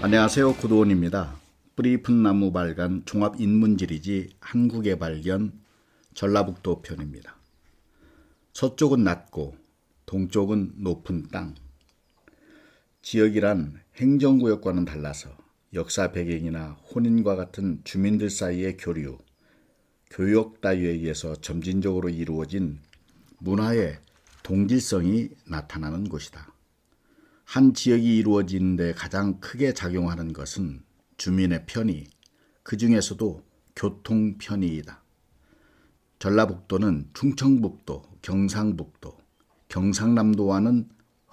안녕하세요. 구도원입니다. 뿌리 깊은 나무 발간 종합인문지리지 한국의 발견 전라북도 편입니다. 서쪽은 낮고 동쪽은 높은 땅. 지역이란 행정구역과는 달라서 역사 배경이나 혼인과 같은 주민들 사이의 교류, 교역 따위에 의해서 점진적으로 이루어진 문화의 동질성이 나타나는 곳이다. 한 지역이 이루어지는 데 가장 크게 작용하는 것은 주민의 편의, 그 중에서도 교통 편의이다. 전라북도는 충청북도, 경상북도, 경상남도와는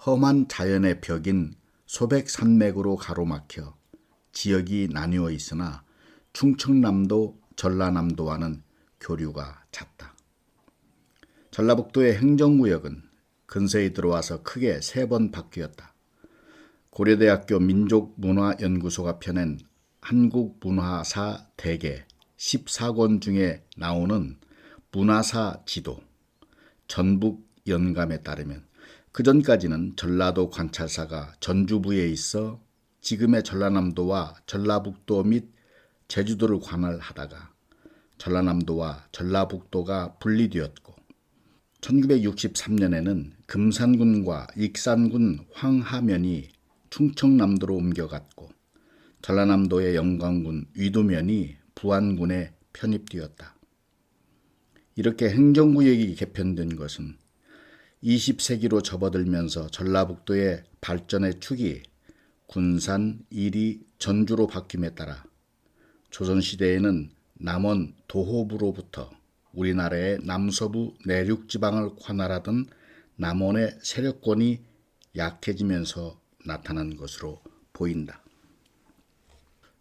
험한 자연의 벽인 소백산맥으로 가로막혀 지역이 나뉘어 있으나 충청남도, 전라남도와는 교류가 잦다. 전라북도의 행정구역은 근세에 들어와서 크게 3번 바뀌었다. 고려대학교 민족문화연구소가 펴낸 한국문화사 대계 14권 중에 나오는 문화사 지도, 전북 연감에 따르면 그전까지는 전라도 관찰사가 전주부에 있어 지금의 전라남도와 전라북도 및 제주도를 관할하다가 전라남도와 전라북도가 분리되었고 1963년에는 금산군과 익산군 황하면이 충청남도로 옮겨갔고 전라남도의 영광군 위도면이 부안군에 편입되었다. 이렇게 행정구역이 개편된 것은 20세기로 접어들면서 전라북도의 발전의 축이 군산, 이리, 전주로 바뀜에 따라 조선시대에는 남원 도호부로부터 우리나라의 남서부 내륙지방을 관할하던 남원의 세력권이 약해지면서 나타난 것으로 보인다.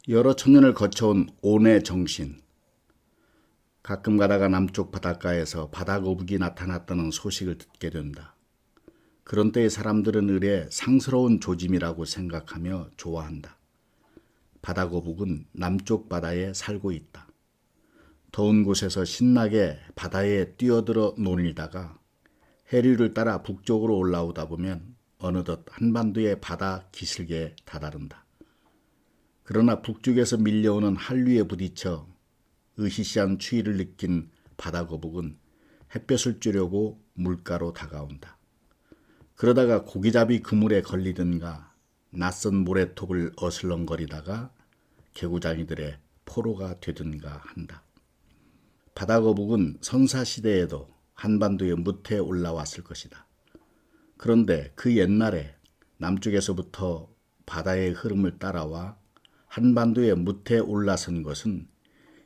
여러 천년을 거쳐온 온의 정신, 가끔 가다가 남쪽 바닷가에서 바다거북이 나타났다는 소식을 듣게 된다. 그런 때의 사람들은 을의 상스러운 조짐이라고 생각하며 좋아한다. 바다거북은 남쪽 바다에 살고 있다. 더운 곳에서 신나게 바다에 뛰어들어 논이다가 해류를 따라 북쪽으로 올라오다 보면 어느덧 한반도의 바다 기슭에 다다른다. 그러나 북쪽에서 밀려오는 한류에 부딪혀 으시시한 추위를 느낀 바다거북은 햇볕을 쬐려고 물가로 다가온다. 그러다가 고기잡이 그물에 걸리든가 낯선 모래톱을 어슬렁거리다가 개구장이들의 포로가 되든가 한다. 바다거북은 선사시대에도 한반도의 무태에 올라왔을 것이다. 그런데 그 옛날에 남쪽에서부터 바다의 흐름을 따라와 한반도의 무태에 올라선 것은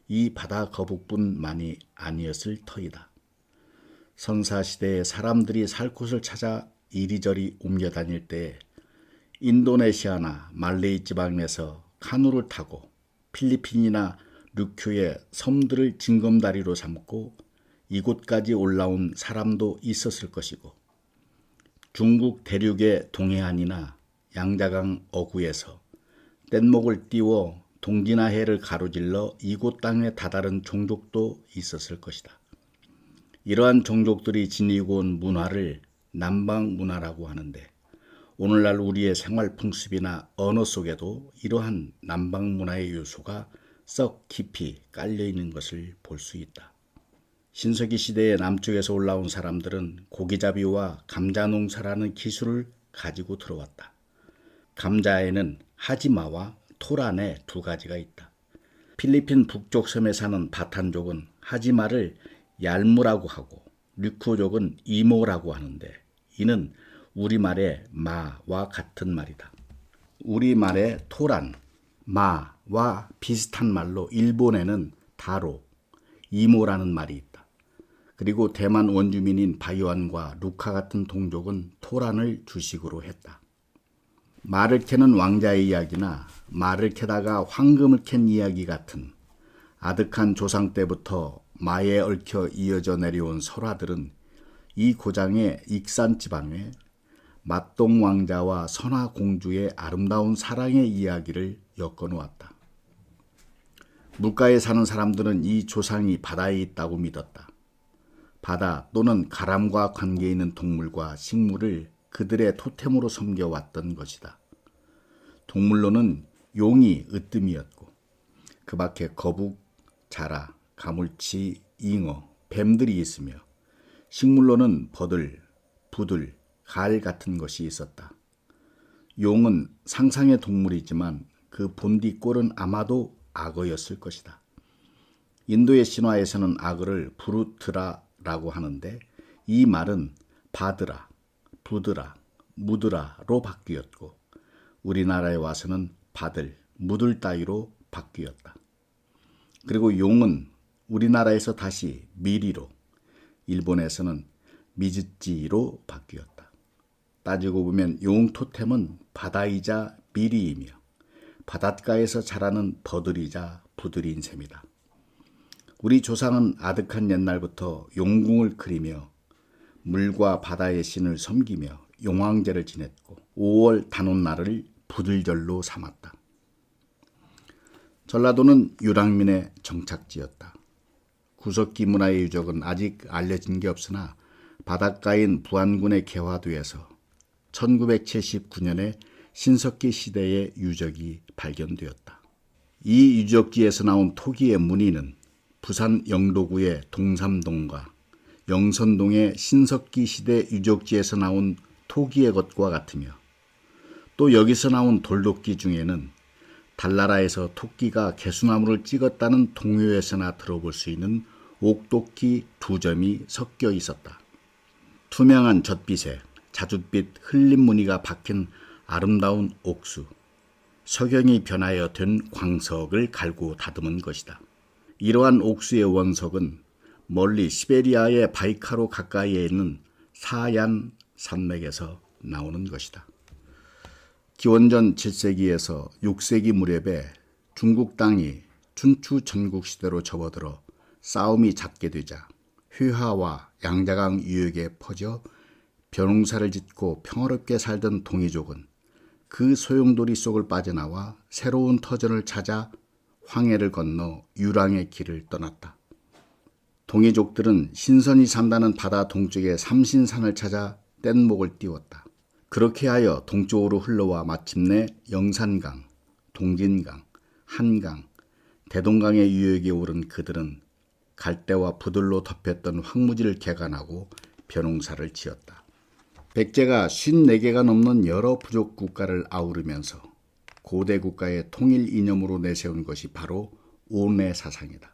이 바다거북뿐만이 아니었을 터이다. 선사시대에 사람들이 살 곳을 찾아 이리저리 옮겨 다닐 때 인도네시아나 말레이 지방에서 카누를 타고 필리핀이나 류큐의 섬들을 징검다리로 삼고 이곳까지 올라온 사람도 있었을 것이고 중국 대륙의 동해안이나 양자강 어구에서 뗏목을 띄워 동지나해를 가로질러 이곳 땅에 다다른 종족도 있었을 것이다. 이러한 종족들이 지니고 온 문화를 남방문화라고 하는데 오늘날 우리의 생활 풍습이나 언어 속에도 이러한 남방문화의 요소가 썩 깊이 깔려있는 것을 볼 수 있다. 신석기 시대에 남쪽에서 올라온 사람들은 고기잡이와 감자농사라는 기술을 가지고 들어왔다. 감자에는 하지마와 토란의 2가지가 있다. 필리핀 북쪽 섬에 사는 바탄족은 하지마를 얄무라고 하고 류쿠족은 이모라고 하는데 이는 우리말의 마와 같은 말이다. 우리말의 토란, 마와 비슷한 말로 일본에는 다로, 이모라는 말이 있다. 그리고 대만 원주민인 바이완과 루카 같은 동족은 토란을 주식으로 했다. 말을 캐는 왕자의 이야기나 말을 캐다가 황금을 캔 이야기 같은 아득한 조상 때부터 마에 얽혀 이어져 내려온 설화들은 이 고장의 익산 지방에 맛동 왕자와 선화 공주의 아름다운 사랑의 이야기를 엮어놓았다. 물가에 사는 사람들은 이 조상이 바다에 있다고 믿었다. 바다 또는 가람과 관계 있는 동물과 식물을 그들의 토템으로 섬겨왔던 것이다. 동물로는 용이 으뜸이었고 그 밖에 거북, 자라, 가물치, 잉어, 뱀들이 있으며 식물로는 버들, 부들, 갈 같은 것이 있었다. 용은 상상의 동물이지만 그 본디 꼴은 아마도 악어였을 것이다. 인도의 신화에서는 악어를 부루트라라고 하는데 이 말은 바드라, 부드라, 무드라로 바뀌었고 우리나라에 와서는 바들, 무들 따위로 바뀌었다. 그리고 용은 우리나라에서 다시 미리로, 일본에서는 미즈찌로 바뀌었다. 따지고 보면 용 토템은 바다이자 미리이며 바닷가에서 자라는 버들이자 부들인 셈이다. 우리 조상은 아득한 옛날부터 용궁을 그리며 물과 바다의 신을 섬기며 용왕제를 지냈고 5월 단오날을 부들절로 삼았다. 전라도는 유랑민의 정착지였다. 구석기 문화의 유적은 아직 알려진 게 없으나 바닷가인 부안군에 개화되어서 1979년에 신석기 시대의 유적이 발견되었다. 이 유적지에서 나온 토기의 무늬는 부산 영도구의 동삼동과 영선동의 신석기 시대 유적지에서 나온 토기의 것과 같으며 또 여기서 나온 돌도끼 중에는 달나라에서 토끼가 개수나무를 찍었다는 동요에서나 들어볼 수 있는 옥도끼 2점이 섞여 있었다. 투명한 젖빛에 자줏빛 흘림 무늬가 박힌 아름다운 옥수, 석영이 변하여 된 광석을 갈고 다듬은 것이다. 이러한 옥수의 원석은 멀리 시베리아의 바이카로 가까이에 있는 사얀 산맥에서 나오는 것이다. 기원전 7세기에서 6세기 무렵에 중국 땅이 춘추 전국시대로 접어들어 싸움이 잦게 되자 휘하와 양자강 유역에 퍼져 벼농사를 짓고 평화롭게 살던 동이족은 그 소용돌이 속을 빠져나와 새로운 터전을 찾아 황해를 건너 유랑의 길을 떠났다. 동이족들은 신선이 산다는 바다 동쪽의 삼신산을 찾아 뗏목을 띄웠다. 그렇게 하여 동쪽으로 흘러와 마침내 영산강, 동진강, 한강, 대동강의 유역에 오른 그들은 갈대와 부들로 덮였던 황무지를 개간하고 벼농사를 지었다. 백제가 54개가 넘는 여러 부족 국가를 아우르면서 고대 국가의 통일 이념으로 내세운 것이 바로 온례 사상이다.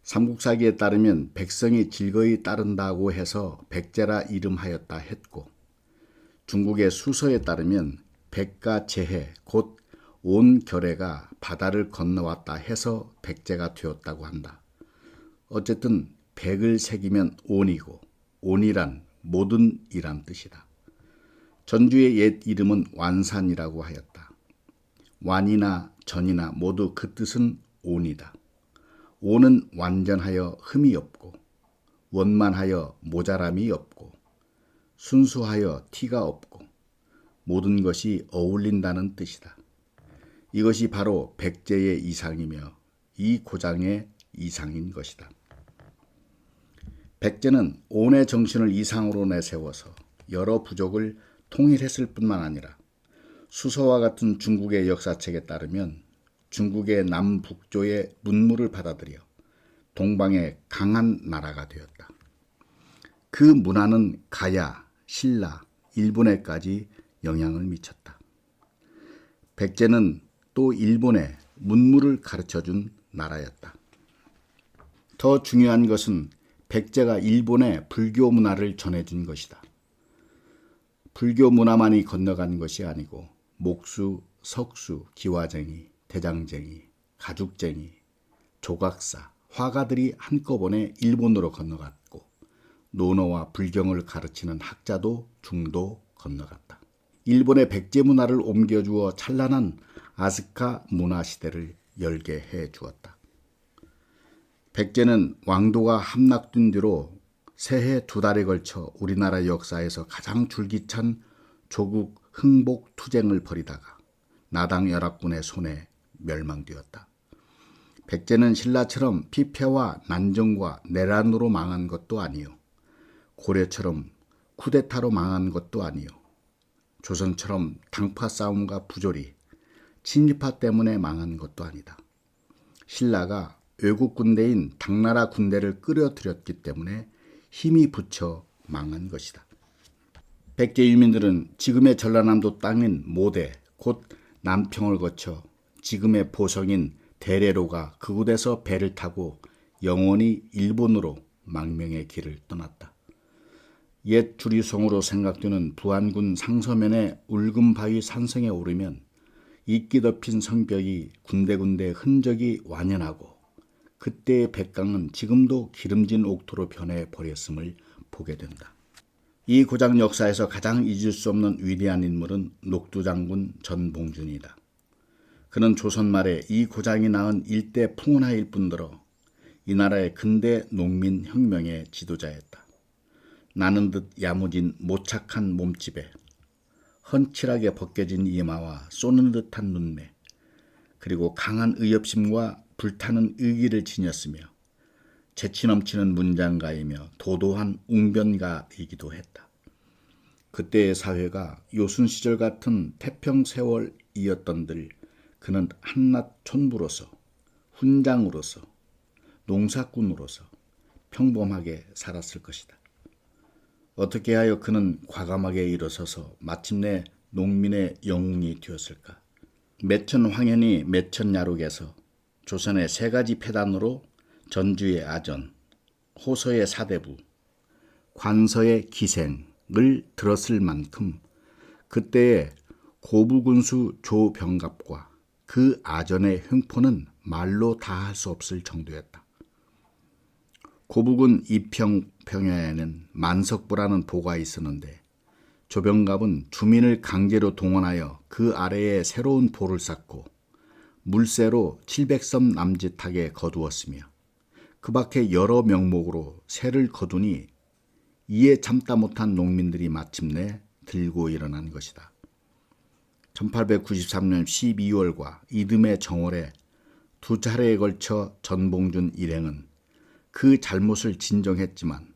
삼국사기에 따르면 백성이 즐거이 따른다고 해서 백제라 이름하였다 했고 중국의 수서에 따르면 백가 제해 곧 온결해가 바다를 건너왔다 해서 백제가 되었다고 한다. 어쨌든 백을 새기면 온이고 온이란 모든 이란 뜻이다. 전주의 옛 이름은 완산이라고 하였다. 완이나 전이나 모두 그 뜻은 온이다. 온은 완전하여 흠이 없고 원만하여 모자람이 없고 순수하여 티가 없고 모든 것이 어울린다는 뜻이다. 이것이 바로 백제의 이상이며 이 고장의 이상인 것이다. 백제는 온의 정신을 이상으로 내세워서 여러 부족을 통일했을 뿐만 아니라 수서와 같은 중국의 역사책에 따르면 중국의 남북조의 문물을 받아들여 동방의 강한 나라가 되었다. 그 문화는 가야, 신라, 일본에까지 영향을 미쳤다. 백제는 또 일본에 문물을 가르쳐준 나라였다. 더 중요한 것은 백제가 일본에 불교 문화를 전해준 것이다. 불교 문화만이 건너간 것이 아니고 목수, 석수, 기와쟁이, 대장쟁이, 가죽쟁이, 조각사, 화가들이 한꺼번에 일본으로 건너갔고 논어와 불경을 가르치는 학자도 중도 건너갔다. 일본의 백제 문화를 옮겨주어 찬란한 아스카 문화 시대를 열게 해 주었다. 백제는 왕도가 함락된 뒤로 새해 2달에 걸쳐 우리나라 역사에서 가장 줄기찬 조국 흥복 투쟁을 벌이다가 나당 연합군의 손에 멸망되었다. 백제는 신라처럼 피폐와 난정과 내란으로 망한 것도 아니요, 고려처럼 쿠데타로 망한 것도 아니요, 조선처럼 당파 싸움과 부조리, 친일파 때문에 망한 것도 아니다. 신라가 외국 군대인 당나라 군대를 끌어들였기 때문에 힘이 붙여 망한 것이다. 백제 유민들은 지금의 전라남도 땅인 모대, 곧 남평을 거쳐 지금의 보성인 대래로가 그곳에서 배를 타고 영원히 일본으로 망명의 길을 떠났다. 옛 주리성으로 생각되는 부안군 상서면의 울금바위 산성에 오르면 이끼 덮인 성벽이 군데군데 흔적이 완연하고 그때의 백강은 지금도 기름진 옥토로 변해버렸음을 보게 된다. 이 고장 역사에서 가장 잊을 수 없는 위대한 인물은 녹두장군 전봉준이다. 그는 조선 말에 이 고장이 낳은 일대 풍운하일 뿐더러 이 나라의 근대 농민 혁명의 지도자였다. 나는 듯 야무진 모착한 몸집에 헌칠하게 벗겨진 이마와 쏘는 듯한 눈매, 그리고 강한 의협심과 불타는 의기를 지녔으며 재치 넘치는 문장가이며 도도한 웅변가이기도 했다. 그때의 사회가 요순시절 같은 태평세월이었던들 그는 한낱 촌부로서, 훈장으로서, 농사꾼으로서 평범하게 살았을 것이다. 어떻게 하여 그는 과감하게 일어서서 마침내 농민의 영웅이 되었을까? 매천 황현이 매천 야록에서 조선의 세 가지 패단으로 전주의 아전, 호서의 사대부, 관서의 기생을 들었을 만큼 그때의 고부군수 조병갑과 그 아전의 횡포는 말로 다 할 수 없을 정도였다. 고북은 이평평야에는 만석부라는 보가 있었는데 조병갑은 주민을 강제로 동원하여 그 아래에 새로운 보를 쌓고 물세로 700섬 남짓하게 거두었으며 그 밖에 여러 명목으로 세를 거두니 이에 참다 못한 농민들이 마침내 들고 일어난 것이다. 1893년 12월과 이듬해 정월에 두 차례에 걸쳐 전봉준 일행은 그 잘못을 진정했지만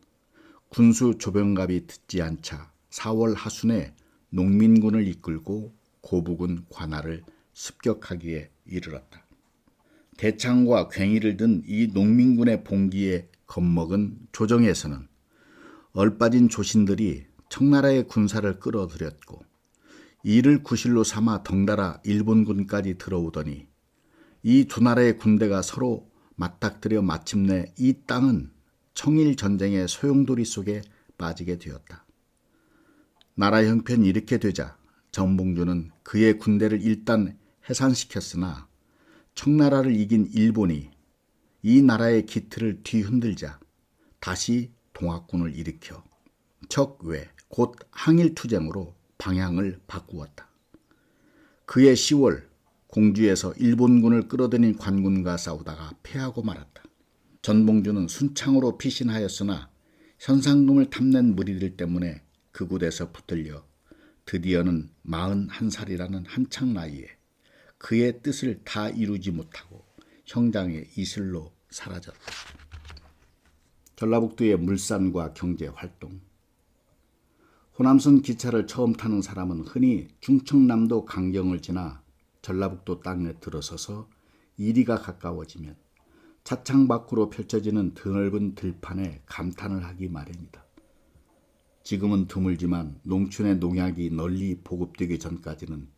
군수 조병갑이 듣지 않자 4월 하순에 농민군을 이끌고 고북은 관할을 습격하기에 이르렀다. 대창과 괭이를 든 이 농민군의 봉기에 겁먹은 조정에서는 얼빠진 조신들이 청나라의 군사를 끌어들였고 이를 구실로 삼아 덩달아 일본군까지 들어오더니 이 두 나라의 군대가 서로 맞닥뜨려 마침내 이 땅은 청일전쟁의 소용돌이 속에 빠지게 되었다. 나라 형편이 이렇게 되자 전봉준은 그의 군대를 일단 해산시켰으나 청나라를 이긴 일본이 이 나라의 기틀을 뒤흔들자 다시 동학군을 일으켜 적외 곧 항일투쟁으로 방향을 바꾸었다. 그해 10월 공주에서 일본군을 끌어들인 관군과 싸우다가 패하고 말았다. 전봉준은 순창으로 피신하였으나 현상금을 탐낸 무리들 때문에 그 곳에서 붙들려 드디어는 41살이라는 한창 나이에 그의 뜻을 다 이루지 못하고 형장의 이슬로 사라졌다. 전라북도의 물산과 경제활동. 호남선 기차를 처음 타는 사람은 흔히 충청남도 강경을 지나 전라북도 땅에 들어서서 이리가 가까워지면 차창 밖으로 펼쳐지는 드넓은 들판에 감탄을 하기 마련이다. 지금은 드물지만 농촌의 농약이 널리 보급되기 전까지는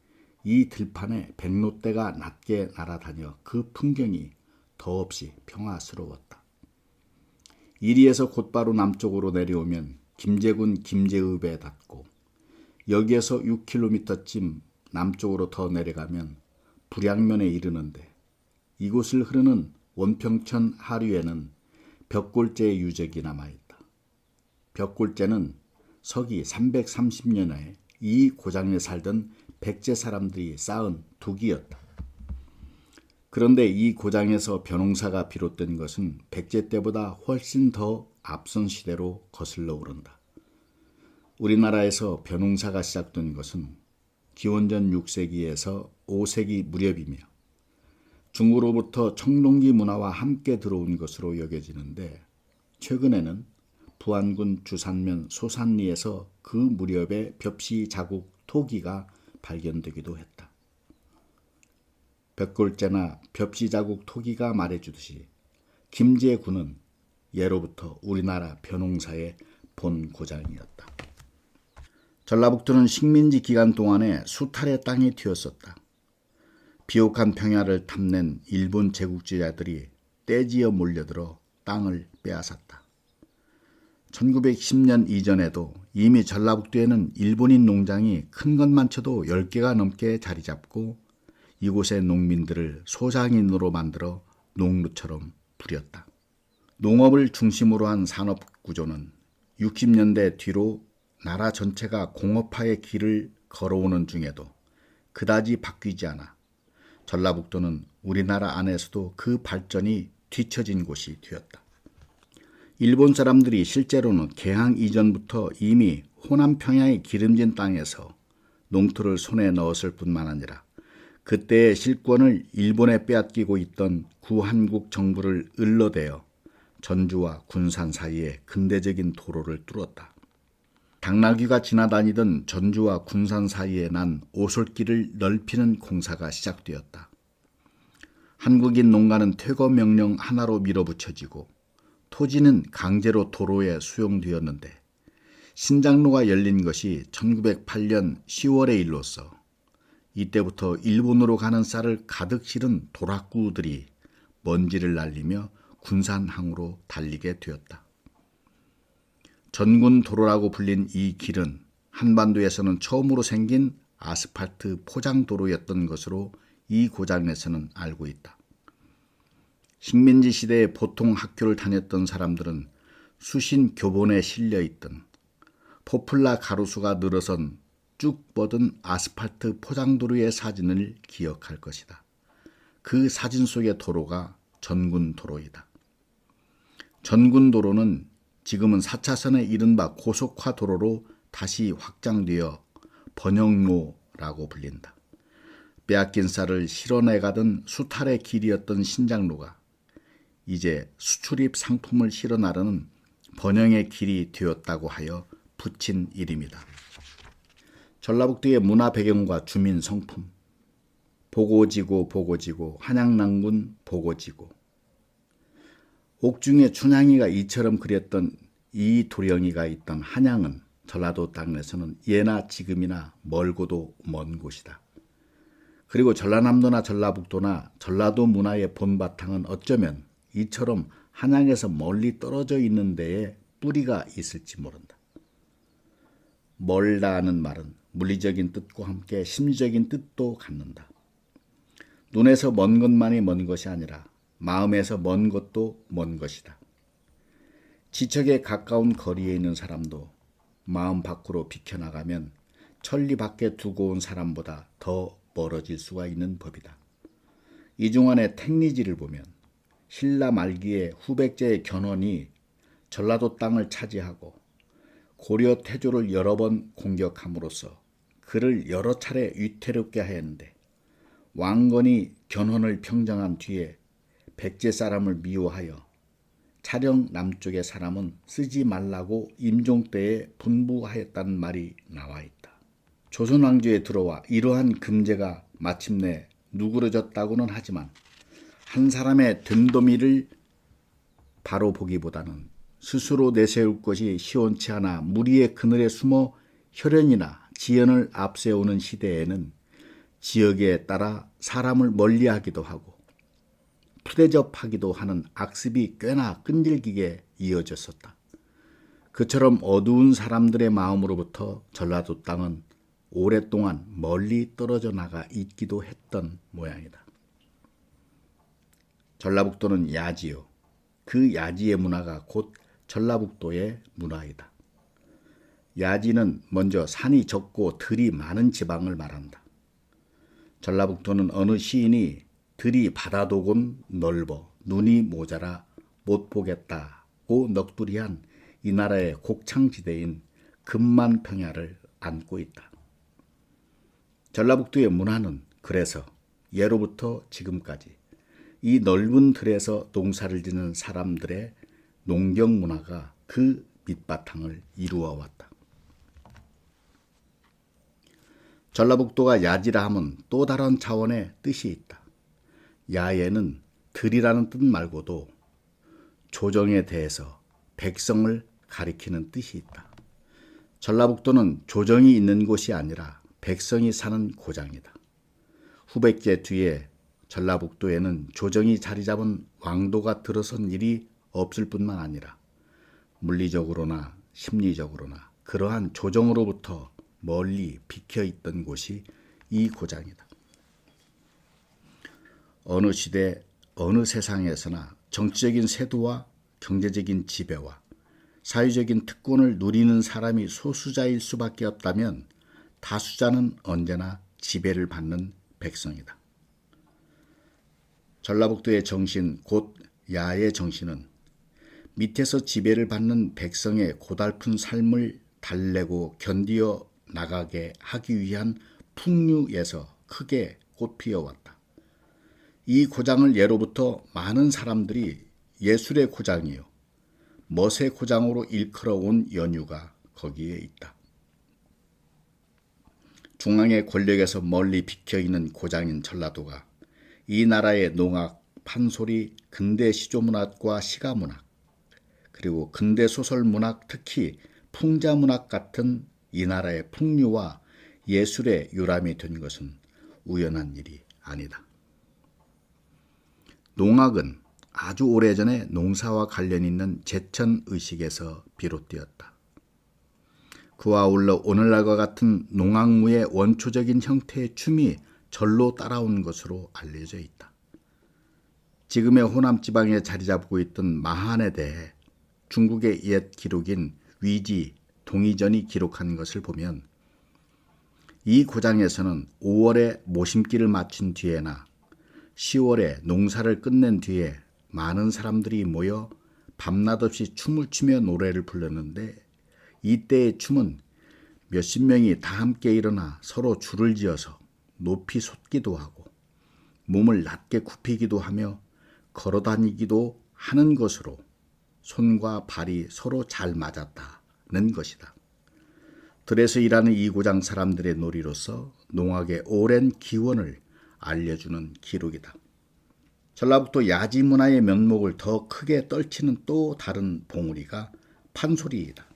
이 들판에 백로대가 낮게 날아다녀 그 풍경이 더없이 평화스러웠다. 이리에서 곧바로 남쪽으로 내려오면 김제군 김제읍에 닿고 여기에서 6km쯤 남쪽으로 더 내려가면 불양면에 이르는데 이곳을 흐르는 원평천 하류에는 벽골제의 유적이 남아있다. 벽골제는 서기 330년에 이 고장에 살던 백제 사람들이 쌓은 둑이었다. 그런데 이 고장에서 벼농사가 비롯된 것은 백제 때보다 훨씬 더 앞선 시대로 거슬러 오른다. 우리나라에서 벼농사가 시작된 것은 기원전 6세기에서 5세기 무렵이며 중국으로부터 청동기 문화와 함께 들어온 것으로 여겨지는데 최근에는 부안군 주산면 소산리에서 그 무렵의 벽시 자국 토기가 발견되기도 했다. 벽골재나 벽지자국 토기가 말해주듯이 김제군은 예로부터 우리나라 벼농사의 본고장이었다. 전라북도는 식민지 기간 동안에 수탈의 땅이 튀었었다. 비옥한 평야를 탐낸 일본 제국주의자들이 떼지어 몰려들어 땅을 빼앗았다. 1910년 이전에도 이미 전라북도에는 일본인 농장이 큰 것만 쳐도 10개가 넘게 자리 잡고 이곳의 농민들을 소상인으로 만들어 농노처럼 부렸다. 농업을 중심으로 한 산업 구조는 60년대 뒤로 나라 전체가 공업화의 길을 걸어오는 중에도 그다지 바뀌지 않아 전라북도는 우리나라 안에서도 그 발전이 뒤처진 곳이 되었다. 일본 사람들이 실제로는 개항 이전부터 이미 호남 평야의 기름진 땅에서 농토를 손에 넣었을 뿐만 아니라 그때의 실권을 일본에 빼앗기고 있던 구한국 정부를 을러대어 전주와 군산 사이에 근대적인 도로를 뚫었다. 당나귀가 지나다니던 전주와 군산 사이에 난 오솔길을 넓히는 공사가 시작되었다. 한국인 농가는 퇴거 명령 하나로 밀어붙여지고 토지는 강제로 도로에 수용되었는데 신장로가 열린 것이 1908년 10월의 일로서 이때부터 일본으로 가는 쌀을 가득 실은 도락구들이 먼지를 날리며 군산항으로 달리게 되었다. 전군도로라고 불린 이 길은 한반도에서는 처음으로 생긴 아스팔트 포장도로였던 것으로 이 고장에서는 알고 있다. 식민지 시대에 보통 학교를 다녔던 사람들은 수신 교본에 실려있던 포플라 가로수가 늘어선 쭉 뻗은 아스팔트 포장도로의 사진을 기억할 것이다. 그 사진 속의 도로가 전군도로이다. 전군도로는 지금은 4차선의 이른바 고속화도로로 다시 확장되어 번영로라고 불린다. 빼앗긴 쌀을 실어내가던 수탈의 길이었던 신장로가 이제 수출입 상품을 실어 나르는 번영의 길이 되었다고 하여 붙인 이름이다. 전라북도의 문화 배경과 주민 성품, 보고지고 보고지고 한양난군 보고지고. 옥중에 춘향이가 이처럼 그렸던 이 도령이가 있던 한양은 전라도 땅에서는 예나 지금이나 멀고도 먼 곳이다. 그리고 전라남도나 전라북도나 전라도 문화의 본바탕은 어쩌면 이처럼 한양에서 멀리 떨어져 있는 데에 뿌리가 있을지 모른다. 멀다는 말은 물리적인 뜻과 함께 심리적인 뜻도 갖는다. 눈에서 먼 것만이 먼 것이 아니라 마음에서 먼 것도 먼 것이다. 지척에 가까운 거리에 있는 사람도 마음 밖으로 비켜나가면 천리 밖에 두고 온 사람보다 더 멀어질 수가 있는 법이다. 이중환의 택리지를 보면 신라 말기에 후백제의 견훤이 전라도 땅을 차지하고 고려 태조를 여러 번 공격함으로써 그를 여러 차례 위태롭게 하였는데 왕건이 견훤을 평정한 뒤에 백제 사람을 미워하여 차령 남쪽의 사람은 쓰지 말라고 임종 때에 분부하였다는 말이 나와 있다. 조선 왕조에 들어와 이러한 금제가 마침내 누그러졌다고는 하지만 한 사람의 됨도미를 바로 보기보다는 스스로 내세울 것이 시원치 않아 무리의 그늘에 숨어 혈연이나 지연을 앞세우는 시대에는 지역에 따라 사람을 멀리하기도 하고 푸대접하기도 하는 악습이 꽤나 끈질기게 이어졌었다. 그처럼 어두운 사람들의 마음으로부터 전라도 땅은 오랫동안 멀리 떨어져 나가 있기도 했던 모양이다. 전라북도는 야지요. 그 야지의 문화가 곧 전라북도의 문화이다. 야지는 먼저 산이 적고 들이 많은 지방을 말한다. 전라북도는 어느 시인이 들이 바다도곤 넓어 눈이 모자라 못 보겠다고 넋두리한 이 나라의 곡창지대인 금만평야를 안고 있다. 전라북도의 문화는 그래서 예로부터 지금까지 이 넓은 들에서 농사를 짓는 사람들의 농경 문화가 그 밑바탕을 이루어 왔다. 전라북도가 야지라 함은 또 다른 차원의 뜻이 있다. 야에는 들이라는 뜻 말고도 조정에 대해서 백성을 가리키는 뜻이 있다. 전라북도는 조정이 있는 곳이 아니라 백성이 사는 고장이다. 후백제 뒤에 전라북도에는 조정이 자리 잡은 왕도가 들어선 일이 없을 뿐만 아니라 물리적으로나 심리적으로나 그러한 조정으로부터 멀리 비켜 있던 곳이 이 고장이다. 어느 시대, 어느 세상에서나 정치적인 세도와 경제적인 지배와 사회적인 특권을 누리는 사람이 소수자일 수밖에 없다면 다수자는 언제나 지배를 받는 백성이다. 전라북도의 정신, 곧 야의 정신은 밑에서 지배를 받는 백성의 고달픈 삶을 달래고 견디어 나가게 하기 위한 풍류에서 크게 꽃피어왔다. 이 고장을 예로부터 많은 사람들이 예술의 고장이요 멋의 고장으로 일컬어온 연유가 거기에 있다. 중앙의 권력에서 멀리 비켜있는 고장인 전라도가 이 나라의 농악, 판소리, 근대 시조문학과 시가문학, 그리고 근대 소설문학, 특히 풍자문학 같은 이 나라의 풍류와 예술의 요람이 된 것은 우연한 일이 아니다. 농악은 아주 오래전에 농사와 관련 있는 제천의식에서 비롯되었다. 그와 아울러 오늘날과 같은 농악무의 원초적인 형태의 춤이 절로 따라온 것으로 알려져 있다. 지금의 호남 지방에 자리 잡고 있던 마한에 대해 중국의 옛 기록인 위지, 동의전이 기록한 것을 보면 이 고장에서는 5월에 모심기를 마친 뒤에나 10월에 농사를 끝낸 뒤에 많은 사람들이 모여 밤낮 없이 춤을 추며 노래를 불렀는데 이때의 춤은 몇십 명이 다 함께 일어나 서로 줄을 지어서 높이 솟기도 하고 몸을 낮게 굽히기도 하며 걸어다니기도 하는 것으로 손과 발이 서로 잘 맞았다는 것이다. 들에서 일하는 이 고장 사람들의 놀이로서 농악의 오랜 기원을 알려주는 기록이다. 전라북도 야지 문화의 면목을 더 크게 떨치는 또 다른 봉우리가 판소리이다.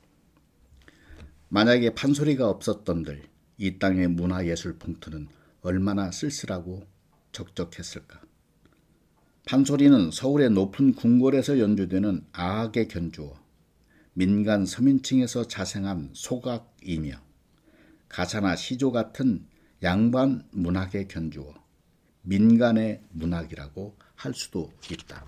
만약에 판소리가 없었던들 이 땅의 문화예술 풍토는 얼마나 쓸쓸하고 적적했을까. 판소리는 서울의 높은 궁궐에서 연주되는 아악의 견주어 민간 서민층에서 자생한 소각이며 가사나 시조 같은 양반 문학의 견주어 민간의 문학이라고 할 수도 있다.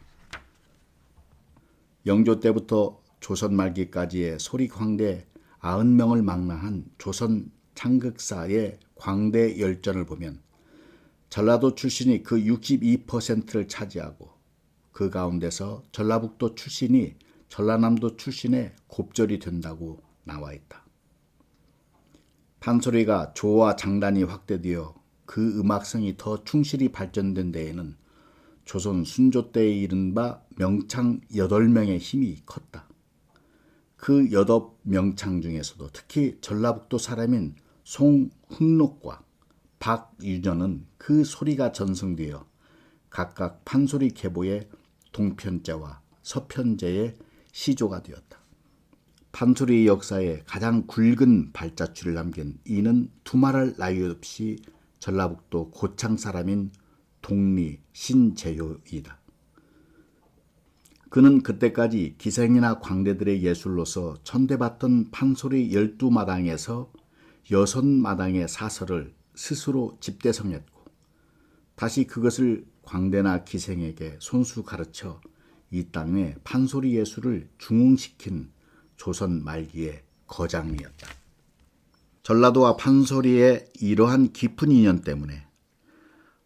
영조 때부터 조선 말기까지의 소리 광대 90명을 망라한 조선 창극사의 광대 열전을 보면 전라도 출신이 그 62%를 차지하고 그 가운데서 전라북도 출신이 전라남도 출신의 곱절이 된다고 나와 있다. 판소리가 조와 장단이 확대되어 그 음악성이 더 충실히 발전된 데에는 조선 순조 때에 이른바 명창 8명의 힘이 컸다. 그 8명창 중에서도 특히 전라북도 사람인 송흥록과 박유전은 그 소리가 전승되어 각각 판소리 계보의 동편제와 서편제의 시조가 되었다. 판소리의 역사에 가장 굵은 발자취를 남긴 이는 두말할 나위 없이 전라북도 고창 사람인 동리 신재효이다. 그는 그때까지 기생이나 광대들의 예술로서 천대받던 판소리 12마당에서 6마당의 사설을 스스로 집대성했고 다시 그것을 광대나 기생에게 손수 가르쳐 이 땅에 판소리 예술을 중흥시킨 조선 말기의 거장이었다. 전라도와 판소리의 이러한 깊은 인연 때문에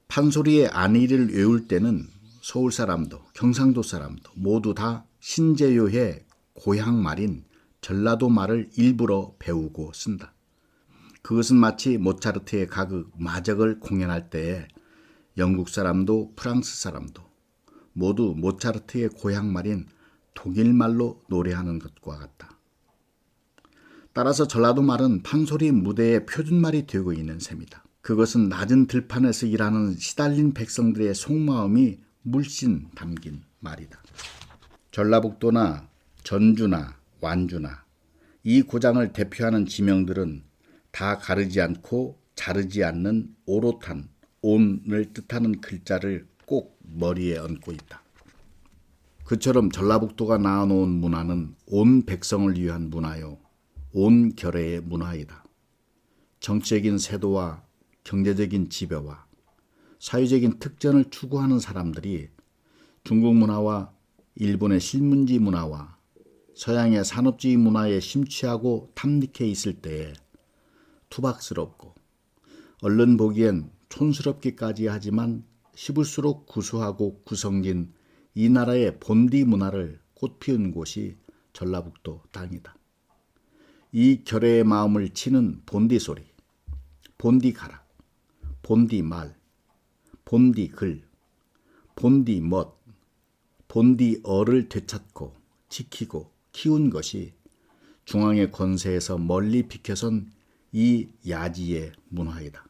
판소리의 안의를 외울 때는 서울 사람도 경상도 사람도 모두 다 신재효의 고향 말인 전라도 말을 일부러 배우고 쓴다. 그것은 마치 모차르트의 가극 마적을 공연할 때에 영국 사람도 프랑스 사람도 모두 모차르트의 고향 말인 독일말로 노래하는 것과 같다. 따라서 전라도 말은 판소리 무대의 표준말이 되고 있는 셈이다. 그것은 낮은 들판에서 일하는 시달린 백성들의 속마음이 물씬 담긴 말이다. 전라북도나 전주나 완주나 이 고장을 대표하는 지명들은 다 가르지 않고 자르지 않는 오롯한 온을 뜻하는 글자를 꼭 머리에 얹고 있다. 그처럼 전라북도가 낳아놓은 문화는 온 백성을 위한 문화요, 온 결의 문화이다. 정치적인 세도와 경제적인 지배와 사회적인 특전을 추구하는 사람들이 중국 문화와 일본의 실문지 문화와 서양의 산업주의 문화에 심취하고 탐닉해 있을 때에 투박스럽고 얼른 보기엔 촌스럽기까지 하지만 씹을수록 구수하고 구성진 이 나라의 본디 문화를 꽃피운 곳이 전라북도 땅이다. 이 결의의 마음을 치는 본디 소리, 본디 가락, 본디 말, 본디 글, 본디 멋, 본디 어를 되찾고 지키고 키운 것이 중앙의 권세에서 멀리 비켜선 이 야지의 문화이다.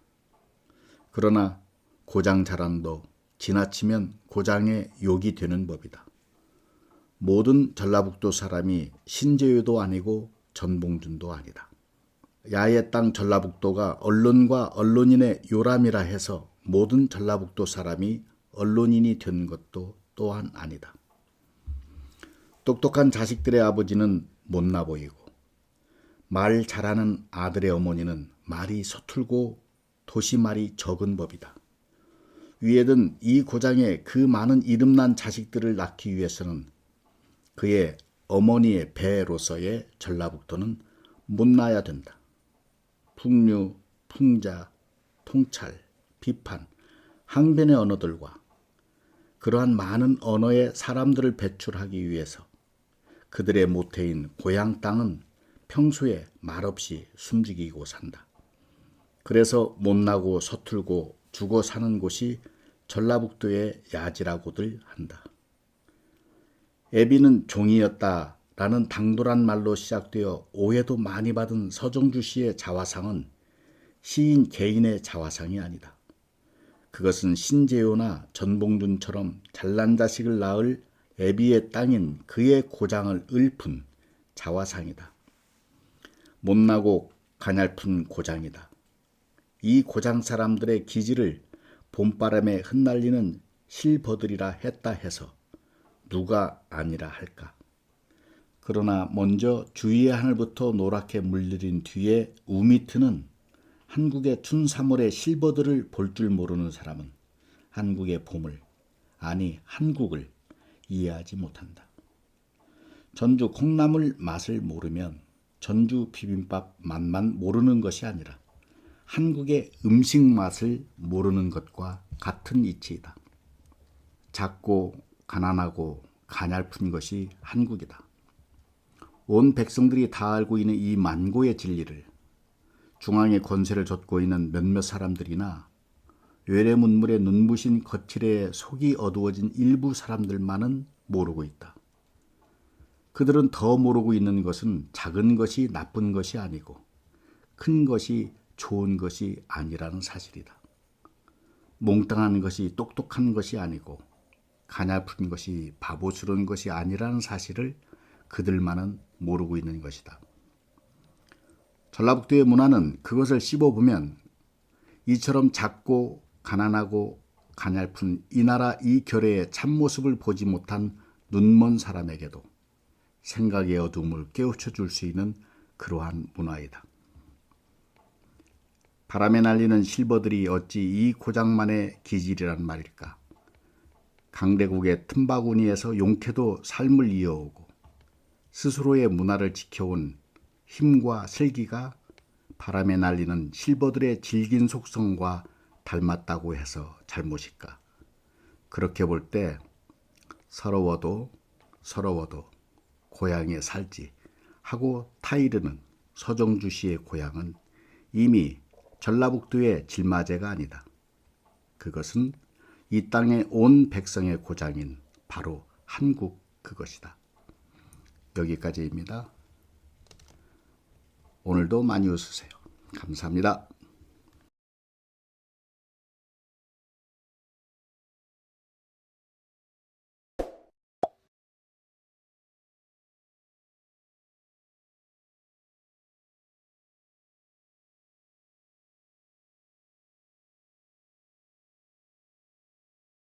그러나 고장 자랑도 지나치면 고장의 욕이 되는 법이다. 모든 전라북도 사람이 신재유도 아니고 전봉준도 아니다. 야의 땅 전라북도가 언론과 언론인의 요람이라 해서 모든 전라북도 사람이 언론인이 된 것도 또한 아니다. 똑똑한 자식들의 아버지는 못나 보이고 말 잘하는 아들의 어머니는 말이 서툴고 도시말이 적은 법이다. 위에든 이 고장에 그 많은 이름난 자식들을 낳기 위해서는 그의 어머니의 배로서의 전라북도는 못나야 된다. 풍류, 풍자, 통찰, 비판, 항변의 언어들과 그러한 많은 언어의 사람들을 배출하기 위해서 그들의 모태인 고향 땅은 평소에 말없이 숨죽이고 산다. 그래서 못나고 서툴고 죽어 사는 곳이 전라북도의 야지라고들 한다. 애비는 종이었다라는 당돌한 말로 시작되어 오해도 많이 받은 서정주 씨의 자화상은 시인 개인의 자화상이 아니다. 그것은 신재효나 전봉준처럼 잘난 자식을 낳을 애비의 땅인 그의 고장을 읊은 자화상이다. 못나고 가냘픈 고장이다. 이 고장 사람들의 기질을 봄바람에 흩날리는 실버들이라 했다 해서 누가 아니라 할까. 그러나 먼저 주위의 하늘부터 노랗게 물들인 뒤에 우미 트는 한국의 춘 3월의 실버들을 볼 줄 모르는 사람은 한국의 봄을, 아니 한국을 이해하지 못한다. 전주 콩나물 맛을 모르면 전주 비빔밥 맛만 모르는 것이 아니라 한국의 음식 맛을 모르는 것과 같은 이치이다. 작고 가난하고 가냘픈 것이 한국이다. 온 백성들이 다 알고 있는 이 만고의 진리를 중앙의 권세를 좇고 있는 몇몇 사람들이나 외래문물에 눈부신 거칠에 속이 어두워진 일부 사람들만은 모르고 있다. 그들은 더 모르고 있는 것은 작은 것이 나쁜 것이 아니고 큰 것이 좋은 것이 아니라는 사실이다. 몽땅한 것이 똑똑한 것이 아니고 가냘픈 것이 바보스러운 것이 아니라는 사실을 그들만은 모르고 있는 것이다. 전라북도의 문화는 그것을 씹어보면 이처럼 작고 가난하고 가냘픈 이 나라 이 결의의 참모습을 보지 못한 눈먼 사람에게도 생각의 어둠을 깨우쳐 줄 수 있는 그러한 문화이다. 바람에 날리는 실버들이 어찌 이 고장만의 기질이란 말일까. 강대국의 틈바구니에서 용케도 삶을 이어오고 스스로의 문화를 지켜온 힘과 슬기가 바람에 날리는 실버들의 질긴 속성과 닮았다고 해서 잘못일까. 그렇게 볼 때 서러워도 고향에 살지 하고 타이르는 서정주 씨의 고향은 이미 전라북도의 질마제가 아니다. 그것은 이 땅의 온 백성의 고장인 바로 한국 그것이다. 여기까지입니다. 오늘도 많이 웃으세요. 감사합니다.